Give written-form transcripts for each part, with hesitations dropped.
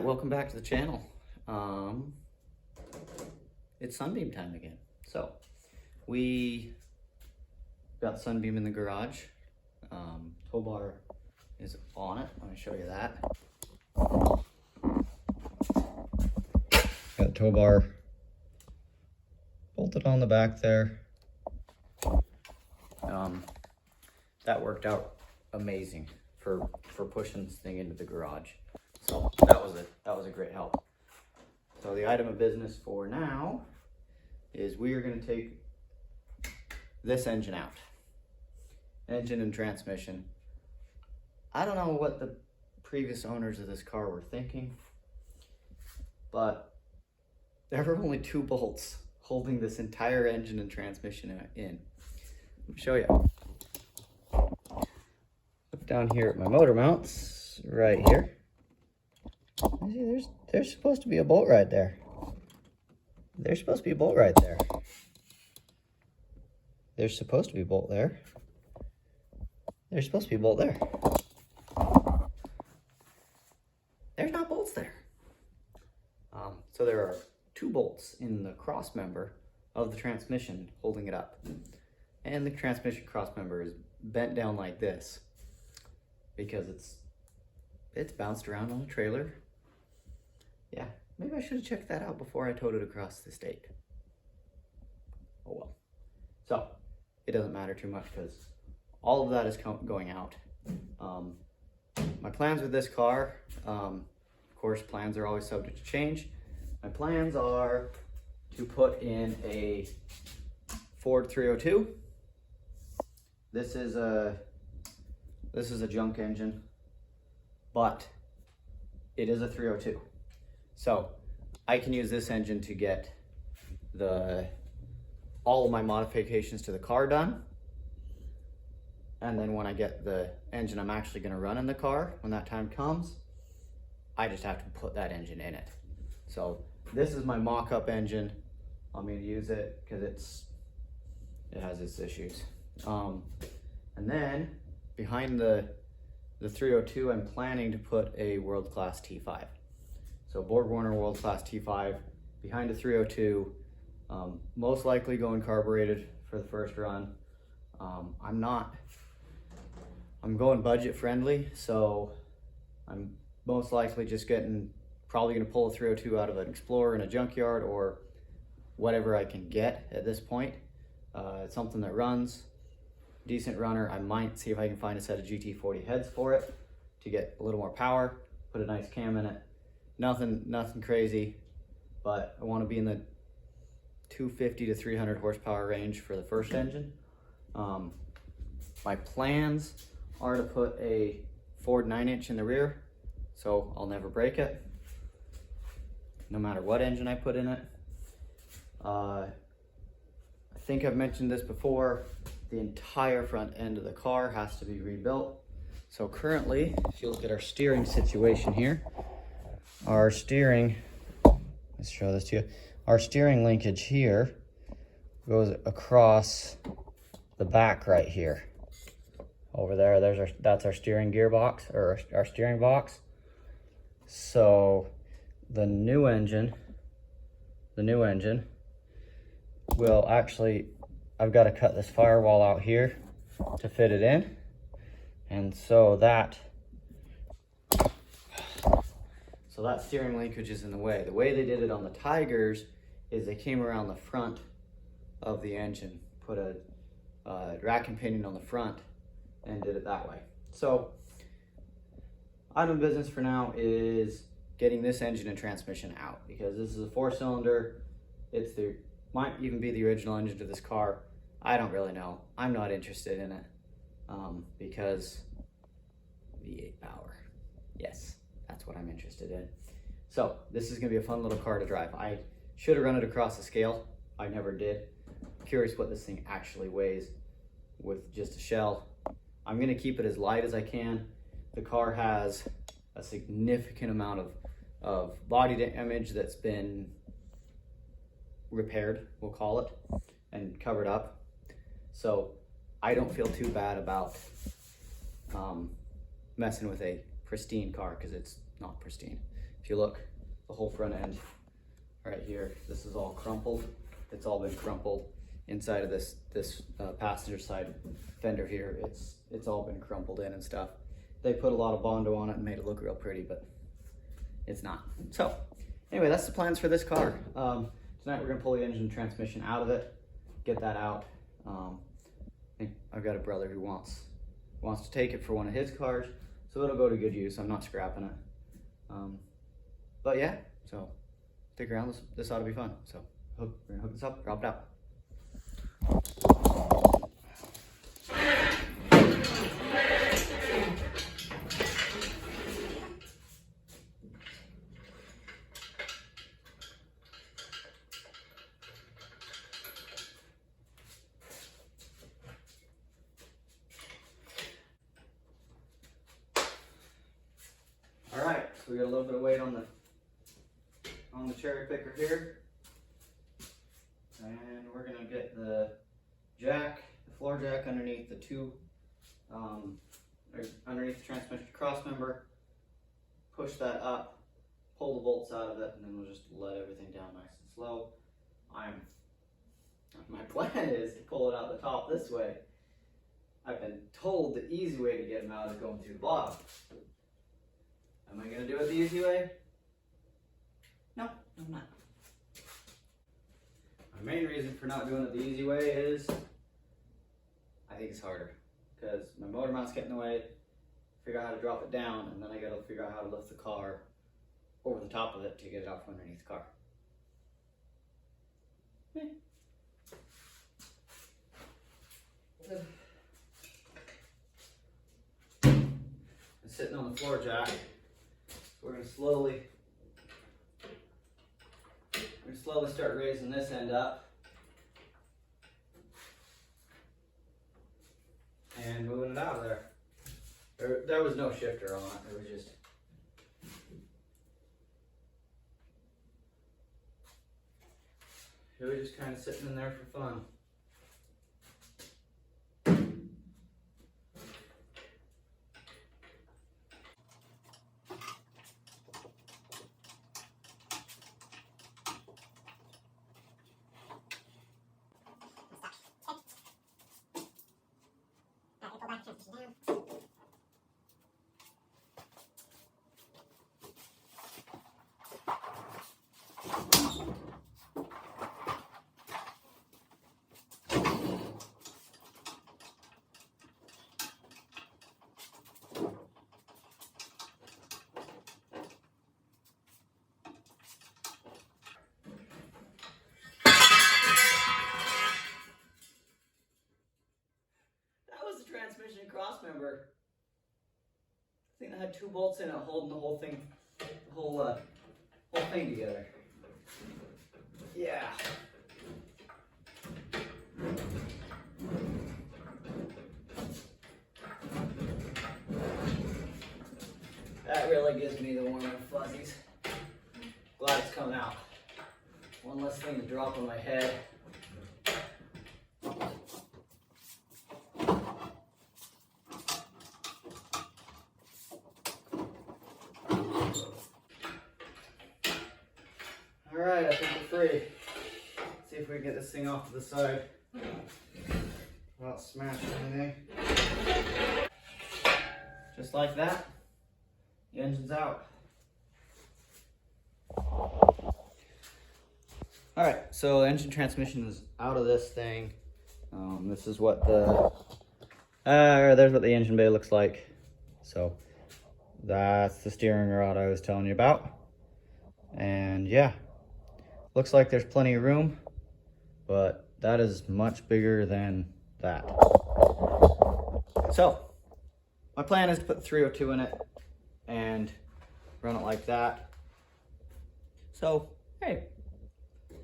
welcome back to the channel. It's Sunbeam time again. So we got Sunbeam in the garage. Tow bar is on it. Let me show you that. Got the tow bar bolted on the back there. That worked out amazing for pushing this thing into the garage. So that was a great help. So the item of business for now is we are going to take this engine out. Engine and transmission. I don't know what the previous owners of this car were thinking, but there were only 2 bolts holding this entire engine and transmission in. Let me show you. Look down here at my motor mounts, right here. There's supposed to be a bolt right there. There's supposed to be a bolt right there. There's supposed to be a bolt there. There's supposed to be a bolt there. There's not bolts there. So there are 2 bolts in the cross member of the transmission holding it up. And the transmission cross member is bent down like this because it's bounced around on the trailer. Yeah, maybe I should have checked that out before I towed it across the state. Oh well. So it doesn't matter too much because all of that is going out. My plans with this car, of course, plans are always subject to change. My plans are to put in a Ford 302. This is a junk engine, but it is a 302. So I can use this engine to get all of my modifications to the car done. And then when I get the engine I'm actually going to run in the car, when that time comes, I just have to put that engine in it. So this is my mock-up engine. I'm going to use it because it has its issues. And then behind the 302, I'm planning to put a world-class T5. So Borg Warner world-class T5 behind a 302, most likely going carbureted for the first run. I'm going budget friendly, so I'm most likely just probably gonna pull a 302 out of an Explorer in a junkyard or whatever I can get at this point. It's something that runs, decent runner. I might see if I can find a set of GT40 heads for it to get a little more power, put a nice cam in it. Nothing crazy, but I want to be in the 250 to 300 horsepower range for the first engine. My plans are to put a Ford 9-inch in the rear, so I'll never break it, no matter what engine I put in it. I think I've mentioned this before, the entire front end of the car has to be rebuilt. So currently, if you look at our steering situation here, let's show this to you. Our steering linkage here goes across the back right here. Over there, that's our steering gearbox, or our steering box. So the new engine will actually, I've got to cut this firewall out here to fit it in. And so that steering linkage is in the way. The way they did it on the Tigers is they came around the front of the engine, put a rack and pinion on the front and did it that way. So item of business for now is getting this engine and transmission out because this is a 4-cylinder. Might even be the original engine to this car. I don't really know. I'm not interested in it because V8 power. Yes, that's what I'm interested in. So this is gonna be a fun little car to drive. I should have run it across the scale. I never did. I'm curious what this thing actually weighs with just a shell. I'm gonna keep it as light as I can. The car has a significant amount of body damage that's been repaired, we'll call it, and covered up. So I don't feel too bad about messing with a pristine car, because it's not pristine. If you look, the whole front end right here, this is all crumpled. It's all been crumpled. Inside of this passenger side fender here, it's all been crumpled in and stuff. They put a lot of Bondo on it and made it look real pretty, but it's not. So anyway, that's the plans for this car. Tonight we're gonna pull the engine and transmission out of it, get that out. I think I've got a brother who wants to take it for one of his cars, so it'll go to good use. I'm not scrapping it. But yeah, so stick around. This ought to be fun. So we're gonna hook this up, drop it out. All right, so we got a little bit of weight on the cherry picker here, and we're gonna get the floor jack underneath the underneath the transmission cross member, push that up, pull the bolts out of it, and then we'll just let everything down nice and slow. My plan is to pull it out the top this way. I've been told the easy way to get them out is going through the bottom. Am I gonna do it the easy way? No, I'm not. My main reason for not doing it the easy way is I think it's harder, because my motor mount's getting in the way, figure out how to drop it down, and then I gotta figure out how to lift the car over the top of it to get it out from underneath the car. It's sitting on the floor jack. We're gonna slowly start raising this end up and moving it out of there. There was no shifter on it. It was just kind of sitting in there for fun. Transmission cross member. I think I had 2 bolts in it holding the whole thing, whole thing together. Yeah. That really gives me the warm and fuzzies. Glad it's coming out. One less thing to drop on my head. Alright, I think we're free. Let's see if we can get this thing off to the side without smashing anything. Just like that, the engine's out. Alright, so the engine transmission is out of this thing. This is what there's what the engine bay looks like. So that's the steering rod I was telling you about. And yeah. Looks like there's plenty of room, but that is much bigger than that. So, my plan is to put 302 in it and run it like that. So, hey,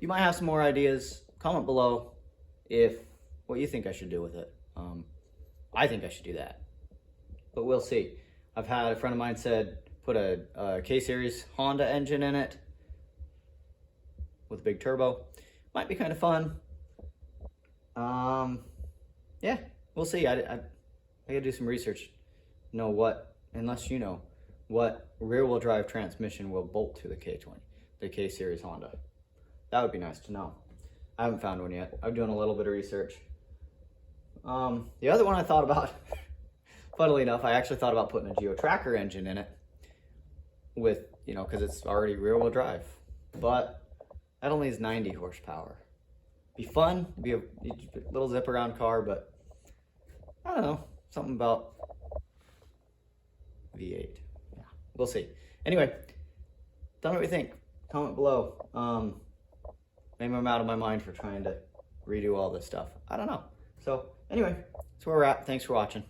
you might have some more ideas. Comment below what you think I should do with it. I think I should do that, but we'll see. I've had a friend of mine said put a K-Series Honda engine in it with a big turbo. Might be kind of fun. Yeah, we'll see. I gotta do some research. Unless you know what rear-wheel drive transmission will bolt to the K20, the K-Series Honda. That would be nice to know. I haven't found one yet. I'm doing a little bit of research. The other one I thought about, funnily enough, I actually thought about putting a Geo Tracker engine in it with, you know, because it's already rear-wheel drive. But that only is 90 horsepower. Be fun, be a little zip around car, but I don't know, something about V8. Yeah, we'll see. Anyway, tell me what you think. Comment below. Maybe I'm out of my mind for trying to redo all this stuff. I don't know. So anyway, that's where we're at. Thanks for watching.